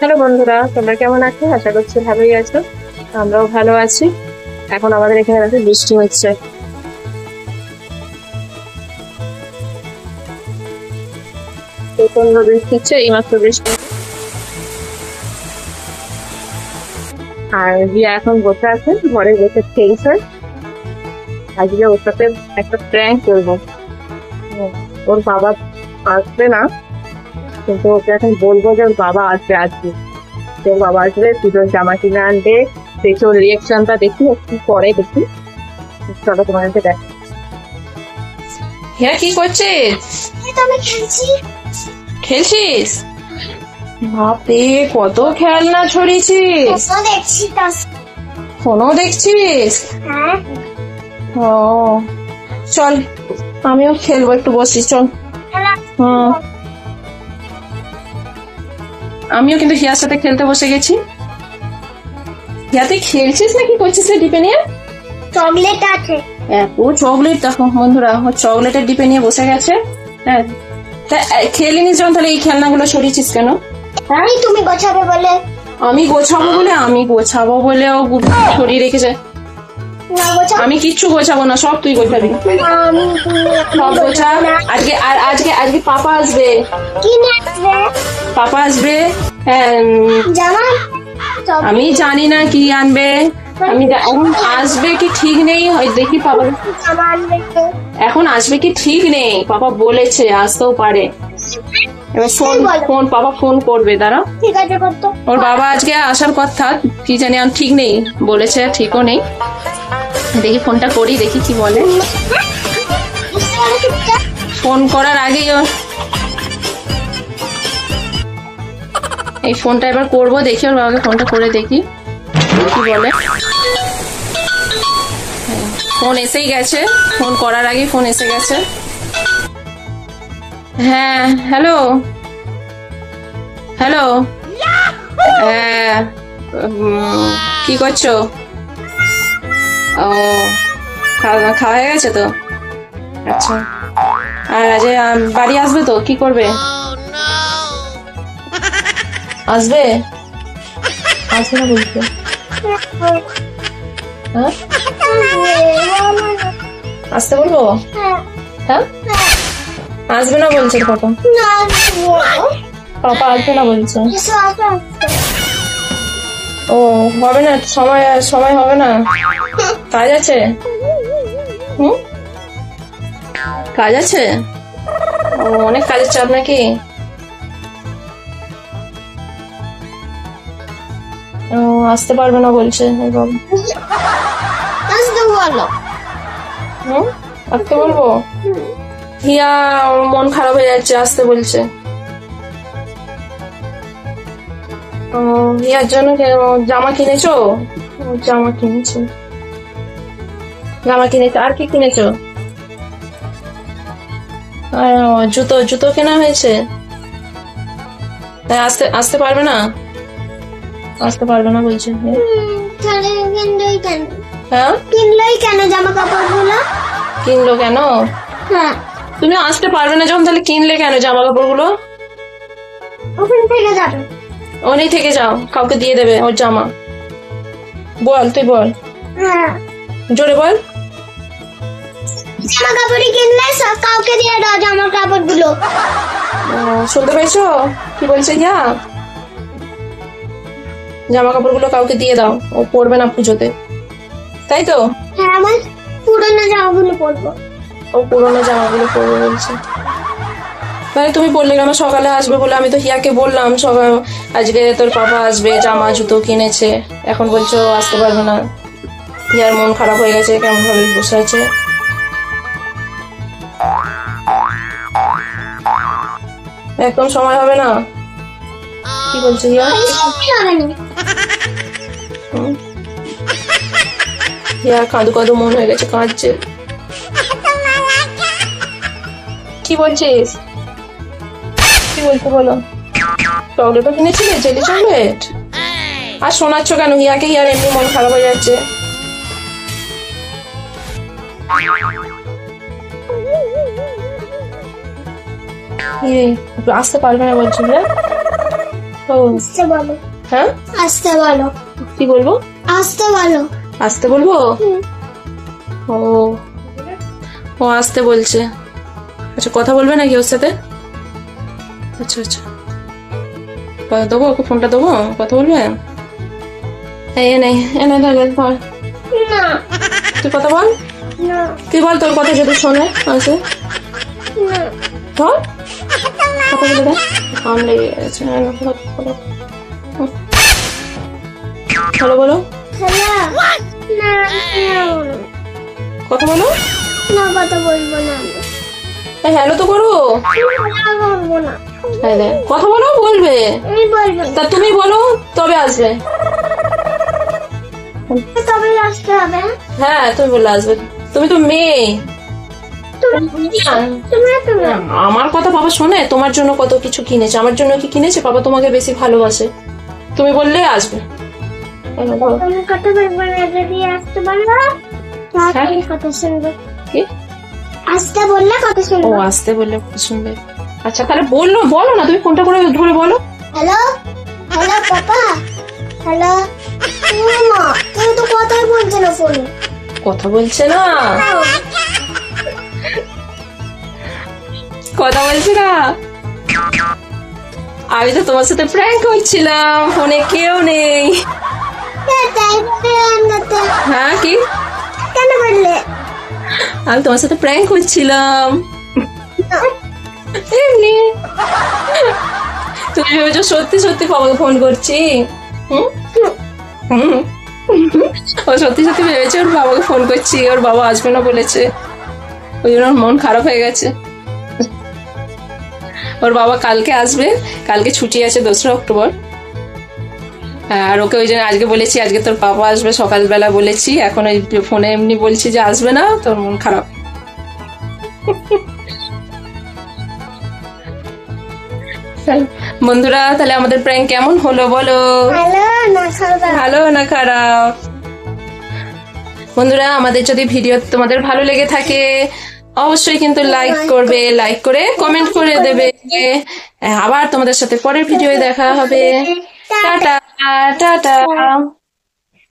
Hello বন্ধুরা, তোমরা কেমন আছো? আশা করছি ভালোই আছো। আমরাও ভালো আছি। এখন আমাদের এখানে রাতে বৃষ্টি হচ্ছে। প্রচন্ড বৃষ্টি হচ্ছে, এইমাত্র বৃষ্টি। আর রিয়া এখন বসে আছে, ঘরে বসে খেলছে। আজকে ওর সাথে একটা প্র্যাঙ্ক করবো। ওর বাবা আসবে না, কিন্তু ওকে এখন বলবো যে ওর বাবা আসবে আজকে। ওর বাবা আসবে, পুজোর জামা কিনে আনবে। দেখি ওর রিয়াকশনটা, দেখি ও কি করে, দেখি। চলো তোমাদেরকে দেখ। হ্যাঁ, কি করছিস? খেলছিস? বাপরে, কত খেলনা ছড়িয়েছিস। ফোনও দেখছিস? ও চল, আমিও খেলবো, একটু বসি, চল। আমিও কিন্তু হিয়ার সাথে খেলতে বসে গেছি। হিয়া, তুই খেলছিস না কি করছিস ডিপে নিয়ে? চকলেট আছে। ও চকলেট, দেখো বন্ধুরা, ও চকলেটের ডিপে নিয়ে বসে গেছে। হ্যাঁ, খেলিনিস যখন, তাহলে এই খেলনাগুলো সরিয়েছিস কেন? তুমি গোছাবে বলে। আমি গোছাবো বলে ও সরিয়ে রেখেছে। আমি কিচ্ছু গোছাবো না, সব তুই গোছাবি। সব গোছা। আজকে পাপা আসবে। পাপা আসবে। আমি জানি না কি আনবে। এখন আসবে কি ঠিক নেই, দেখি পাপা এখন আসবে কি ঠিক নেই। পাপা বলেছে আসতেও পারে। এবার পাপা ফোন করবে, দাঁড়া। ঠিক আছে, করতো। ওর বাবা আজকে আসার কথা, কি জানি, আর ঠিক নেই বলেছে, ঠিকও নেই। দেখি ফোনটা করি, দেখি কি বলে। ফোন করার আগেই এই ফোনটা এবার করবো, দেখি ওর বাবাকে ফোনটা করে দেখি কি বলে। ফোন এসেই গেছে, ফোন করার আগে ফোন এসে গেছে। হ্যাঁ, হ্যালো। হ্যাঁ, কি করছো? ও, খাওয়া হয়ে গেছে তো? আচ্ছা। আর আজ বাড়ি আসবে তো, কি করবে? আসবে না বলছে। হ্যাঁ, আসতে বলবো? হ্যাঁ, আসবে না বলছে পাপা। পাপা আসবে না বলছে। ও, হবে না, সময় হবে না, কাজ আছে। কাজ আছে? ও, অনেক কাজের চাপ নাকি? ও, আসতে পারবে না বলছে। আসতে বলবো? হিয়া, মন খারাপ হয়ে যাচ্ছে, আসতে বলছে। হিয়ার জন্য জামা কিনেছো? জামা কিনেছো। আর কি কিনেছো? জুতো কেনা হয়েছে। আসতে পারবে না? আসতে পারবে না বলছে। হ্যাঁ, কিনলোই কেন জামা কাপড় গুলো? কিনলো কেন? হ্যাঁ, তুমি আসতে পারবে না যখন, তাহলে কিনলে কেন জামা কাপড় গুলো? ওখানে থেকে যাবে। ওখানেই থেকে যাও, কাউকে দিয়ে দেবে ওর জামা। বল, তুই বল। হ্যাঁ, জোরে বল। জামা কাপড় কিনলে কাউকে দিয়ে দাও জামা কাপড় গুলো। শুনতে পেয়েছো কি বলছে হিয়া? জামা কাপড় গুলো কাউকে দিয়ে দাও, ও পরবে না পুজোতে, তাই তো? হ্যাঁ, আমার পুরোনো জামাগুলো পরবো। ও পুরোনো জামাগুলো পরবে বলছে। মানে তুমি বললে আমার সকালে আসবে বলে, আমি তো হিয়াকে বললাম সকাল আজকে তোর পাপা আসবে, জামা জুতো কিনেছে। এখন বলছো আসতে পারবে না। হিয়ার মন খারাপ হয়ে গেছে, কেমন ভাবে বসে আছে। একদম সময় হবে না, কি বলছে হিয়া? হিয়া কাঁদু মন হয়ে গেছে, কাঁদছে। কি বলছিস? কি বলতে বলো? চকলেটও কিনেছিলে, জেলি চকলেট? আর শোনাচ্ছ কেন হিয়াকে? হিয়ার এমনি মন খারাপ হয়ে যাচ্ছে। আসতে পারবে না বলছিল। ও আসতে বলো। হ্যাঁ, আসতে বলো। কি বলবো? আসতে বলো। আসতে বলবো? হুম। ও ও আসতে বলছে। আচ্ছা, কথা বলবে নাকি ওর সাথে? আচ্ছা আচ্ছা, দেবো ওকে, ফোনটা দেবো, কথা বলবে? এই এনে এনে ধর ধর। না তুই কথা বল, না তুই বল, তোর কথা যদি শোনে আছে। না। ধর, কথা বলে দেখ। কান লেগে গেছে। হ্যালো বলো, হ্যালো। না কথা বলো। না, কথা বলবো না আমি। হ্যালো তো করো। না, বলবো না। এই দেখ, কথা বলো, বলবে। আমি বলবো না। তা তুমি বলো, তবে আসবে। তবে আসতে হবে। হ্যাঁ, তুমি বললে আসবে। তুমি তো মেয়ে। তুমি আমার কথা বাবা শোনে, তোমার জন্য কত কিছু কিনেছে, আমার জন্য কি কিনেছে? বাবা তোমাকে বেশি ভালোবাসে, তুমি বললে আসবে। এই নাও, ধরো। তুমি কথা বলবো না, যদি আসতে বললো তাহলে কথা শুনবো। কি? আসতে বললে কথা ও শুনবো। আসতে বললে শুনবে। আচ্ছা তাহলে বললো, বলো না, তুমি ফোনটা করে ধরে বলো। Hello hello papa. হ্যালো মা, কেউ তো কথাই বলছে না ফোনে। কথা বলছে না, কথা বলছে না। আমি তো তোমার সাথে প্র্যাঙ্ক করছিলাম, ফোনে কেউ নেই। হ্যাঁ, কি? কেন বললে? আমি তোমার সাথে প্র্যাঙ্ক করছিলাম এমনি। তুমি ভেবেছো সত্যি সত্যি বাবাকে ফোন করছি? হুম? হুম। ও সত্যি সত্যি ভেবেছে ওর বাবাকে ফোন করছি, ওর বাবা আসবে না বলেছে, ওই জন্য ওর মন খারাপ হয়ে গেছে। ওর বাবা কালকে আসবে, কালকে ছুটি আছে 2রা অক্টোবর। আর ওকে ওই জন্য আজকে বলেছি, আজকে তোর বাবা আসবে সকালবেলা বলেছি, এখন ওই ফোনে এমনি বলছি যে আসবে না, তোর মন খারাপ। বন্ধুরা, তাহলে আমাদের প্র্যাঙ্ক কেমন হলো বলো? হ্যালো না খারাপ। ভালো না খারাপ? বন্ধুরা, আমাদের যদি ভিডিও তোমাদের ভালো লেগে থাকে অবশ্যই কিন্তু লাইক করবে, লাইক করে কমেন্ট করে দেবে। আবার তোমাদের সাথে পরের ভিডিও দেখা হবে। Tata tata.